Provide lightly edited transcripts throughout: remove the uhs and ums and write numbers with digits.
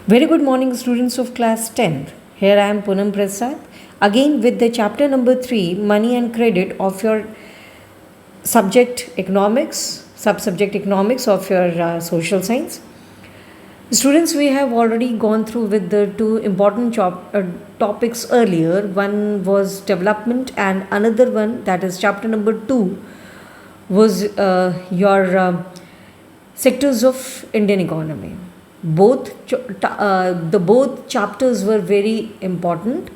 Very good morning, students of class 10. Here I am Poonam Prasad, again with the chapter number 3, Money and Credit of your subject economics, subject economics of your social science. Students, we have already gone through with the two important topics earlier. One was development, and another one, that is chapter number 2, was your sectors of Indian economy. Both chapters were very important.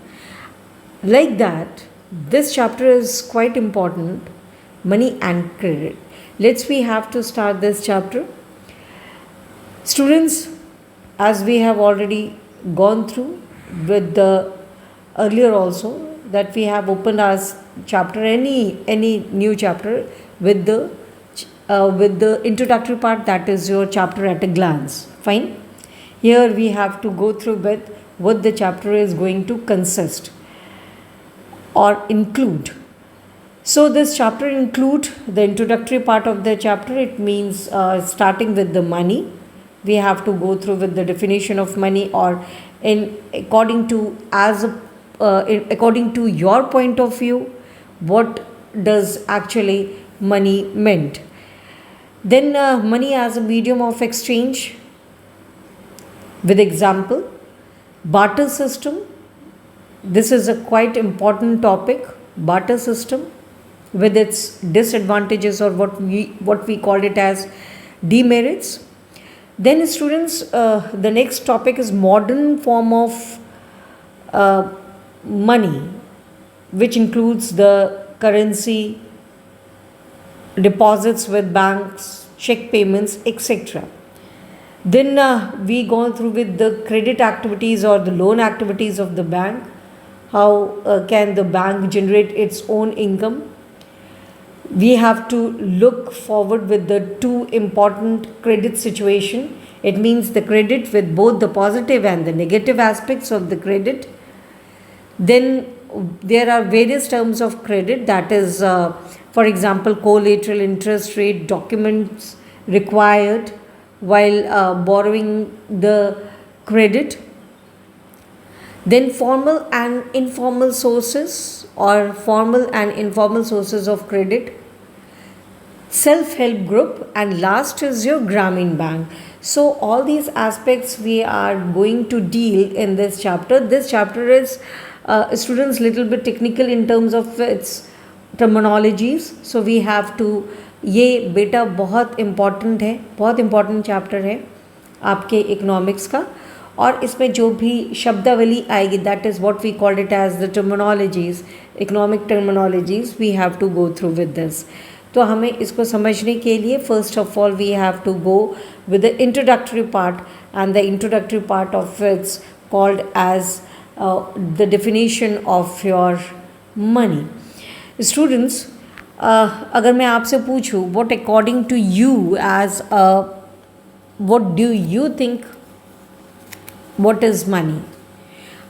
Like that, this chapter is quite important, money and credit. We have to start this chapter. Students, as we have already gone through with the earlier also, that we have opened our chapter, any new chapter with the introductory part, that is your chapter at a glance. Fine. Here we have to go through with what the chapter is going to consist or include. So this chapter include the introductory part of the chapter. It means starting with the money. We have to go through with the definition of money, or according to your point of view, what does actually money meant. Then money as a medium of exchange, with example, barter system. This is a quite important topic, barter system, with its disadvantages, or what we call it as demerits. Then students, the next topic is modern form of money, which includes the currency, deposits with banks, check payments, etc. Then we go through with the credit activities or the loan activities of the bank. How can the bank generate its own income? We have to look forward with the two important credit situation. It means the credit with both the positive and the negative aspects of the credit. Then there are various terms of credit, that is, for example, collateral, interest rate, documents required while borrowing the credit. Then formal and informal sources, or formal and informal sources of credit, self-help group, and last is your Grameen Bank. So all these aspects we are going to deal in this chapter. This chapter is students little bit technical in terms of its terminologies, so we have to, ये बेटा बहुत important है, बहुत important chapter है आपके economics का. और इसमें जो भी शब्दावली आएगी, that is what we called it as the terminologies, economic terminologies, we have to go through with this. तो हमें इसको समझने के लिए first of all we have to go with the introductory part, and the introductory part of its called as the definition of your money. Students, अगर मैं आपसे पूछूं, what according to you as what do you think what is money?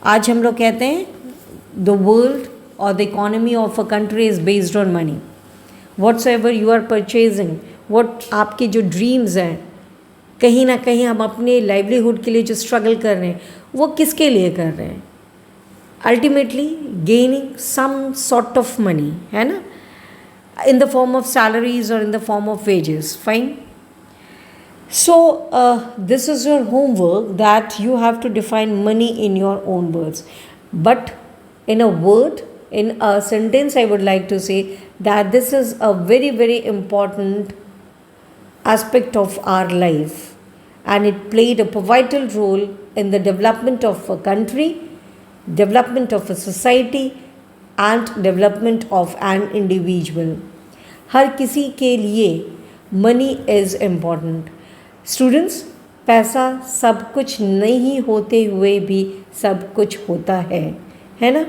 आज हम लोग कहते हैं the world और the economy of a country is based on money. Whatsoever you are purchasing, what आपके जो ड्रीम्स हैं, कहीं ना कहीं हम अपने लाइवलीहुड के लिए जो स्ट्रगल कर रहे हैं, वो किसके लिए कर रहे हैं? Ultimately gaining some sort of money, है ना, in the form of salaries or in the form of wages. Fine. So this is your homework, that you have to define money in your own words. But in a word, in a sentence, I would like to say that this is a very, very important aspect of our life, and it played a vital role in the development of a country, development of a society, and development of an individual. हर किसी के लिए money is important. Students, पैसा सब कुछ नहीं होते हुए भी सब कुछ होता है ना.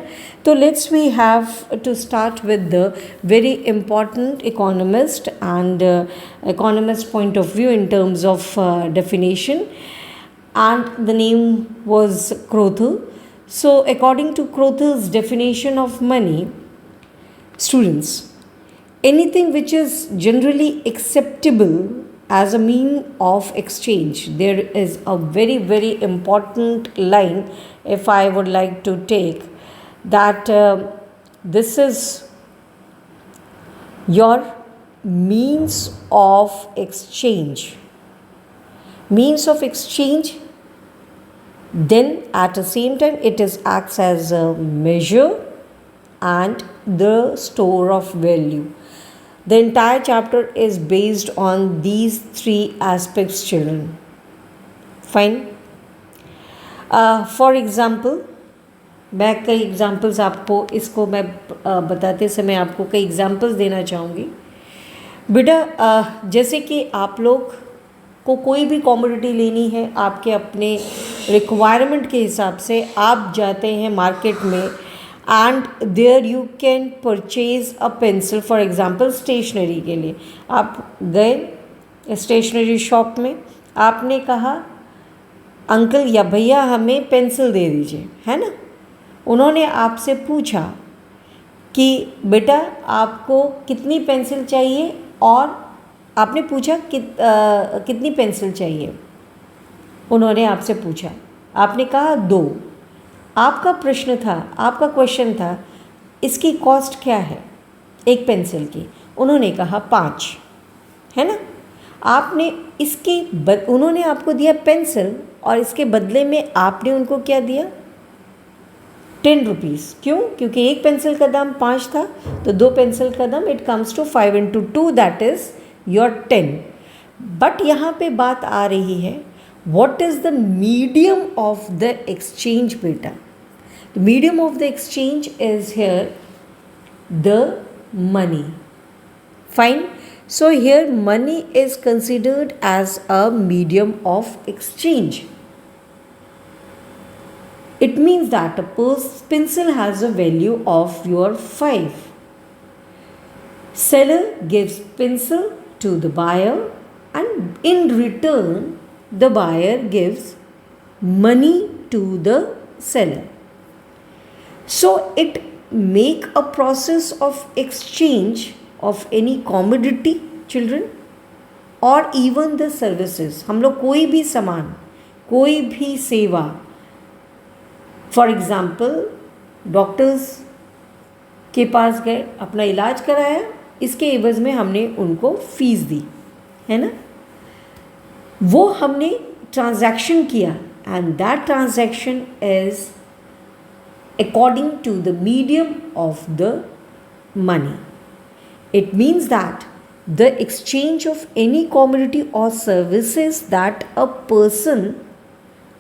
तो let's we have to start with the very important economist and economist point of view in terms of definition, and the name was Crowther. So according to Crowther's definition of money, students, anything which is generally acceptable as a mean of exchange. There is a very, very important line, if I would like to take, that this is your means of exchange. Means of exchange, then at the same time it is acts as a measure and the store of value. The entire chapter is based on these three aspects, children. Fine. For example, मैं कई examples आपको इसको मैं बताते समय आपको कई examples देना चाहूँगी बेटा। जैसे कि आप लोग को कोई भी कॉमोडिटी लेनी है, आपके अपने रिक्वायरमेंट के हिसाब से आप जाते हैं मार्केट में and there you can purchase a pencil. For example stationery के लिए आप गए स्टेशनरी शॉप में, आपने कहा अंकल या भैया हमें पेंसिल दे दीजिए, है ना। उन्होंने आपसे पूछा कि बेटा आपको कितनी पेंसिल चाहिए, और आपने पूछा कितनी पेंसिल चाहिए। उन्होंने आपसे पूछा, आपने कहा 2। आपका प्रश्न था, आपका क्वेश्चन था इसकी कॉस्ट क्या है एक पेंसिल की। उन्होंने कहा 5, है ना। आपने उन्होंने आपको दिया पेंसिल और इसके बदले में आपने उनको क्या दिया, 10 रुपीज़। क्यों? क्योंकि एक पेंसिल का दाम 5 था, तो 2 पेंसिल का दाम it comes to 5 into 2 that is your 10। But यहाँ पे बात आ रही है what is the medium of the exchange beta? The medium of the exchange is here the money. Fine. So here money is considered as a medium of exchange. It means that a pencil has a value of your 5. Seller gives pencil to the buyer and in return the buyer gives money to the seller. So it make a process of exchange of any commodity, children, or even the services. हम लोग कोई भी सामान, कोई भी सेवा, for example doctors के पास गए, अपना इलाज कराया, इसके एवज़ में हमने उनको फ़ीस दी, है ना। वो हमने ट्रांजैक्शन किया and that transaction is according to the medium of the money. It means that the exchange of any commodity और services that a person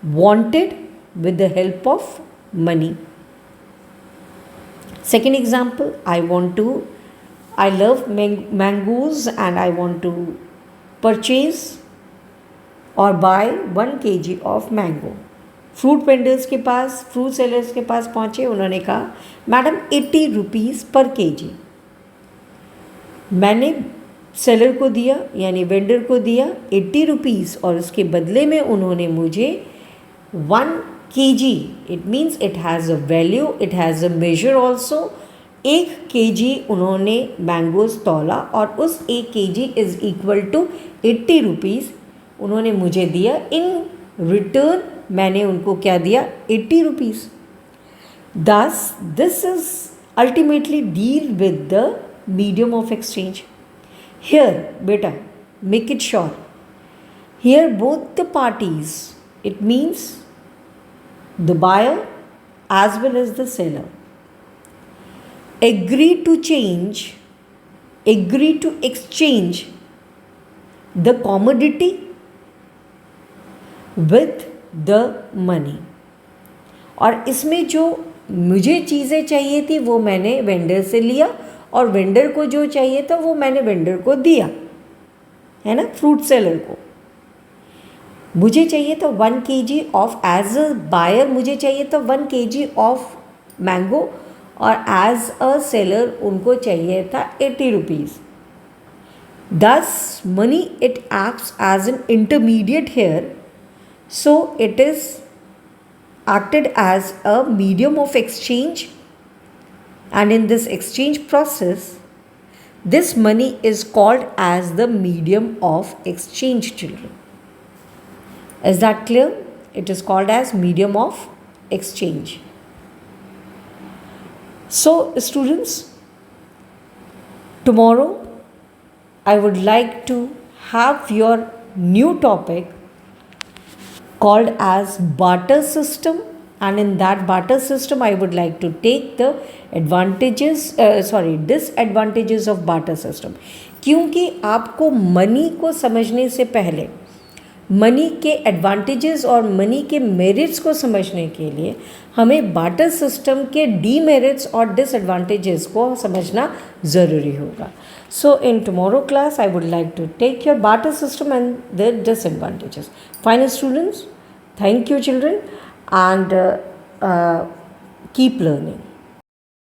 wanted with the help of money. Second example, I love mangoes and I want to purchase और buy 1 kg of mango. Fruit vendors के पास, fruit sellers के पास पहुँचे, उन्होंने कहा madam 80 rupees पर kg। मैंने सेलर को दिया यानी वेंडर को दिया 80 रुपीज़ और उसके बदले में उन्होंने मुझे 1 kg, it means it has a value, it has a measure also. 1 kg उन्होंने मैंगोज तोला और उस 1 kg is equal to 80 rupees उन्होंने मुझे दिया। इन रिटर्न मैंने उनको क्या दिया, 80 रुपीज़। दस this is ultimately deal with the medium of exchange. Here बेटा make it sure, here both the parties, it means the buyer as well as the seller agree to exchange the commodity with the money. और इसमें जो मुझे चीज़ें चाहिए थी वो मैंने वेंडर से लिया और वेंडर को जो चाहिए था वो मैंने वेंडर को दिया, है ना, फ्रूट सेलर को। मुझे चाहिए था 1 kg of, as a buyer मुझे चाहिए था 1 kg ऑफ मैंगो और एज अ सेलर उनको चाहिए था 80 rupees. This money it acts as an intermediate here, so it is acted as a medium of exchange, and in this exchange process This money is called as the medium of exchange, children. Is that clear? It is called as medium of exchange. So, students, tomorrow I would like to have your new topic called as barter system, and in that barter system I would like to take the disadvantages of barter system. क्योंकि आपको money को समझने से पहले money के advantages और money के merits को समझने के लिए हमें बार्टर सिस्टम के डीमेरिट्स और डिसएडवांटेजेस को समझना ज़रूरी होगा. So in tomorrow class I would like to take your barter system and the disadvantages. Fine students, thank you children, and keep learning.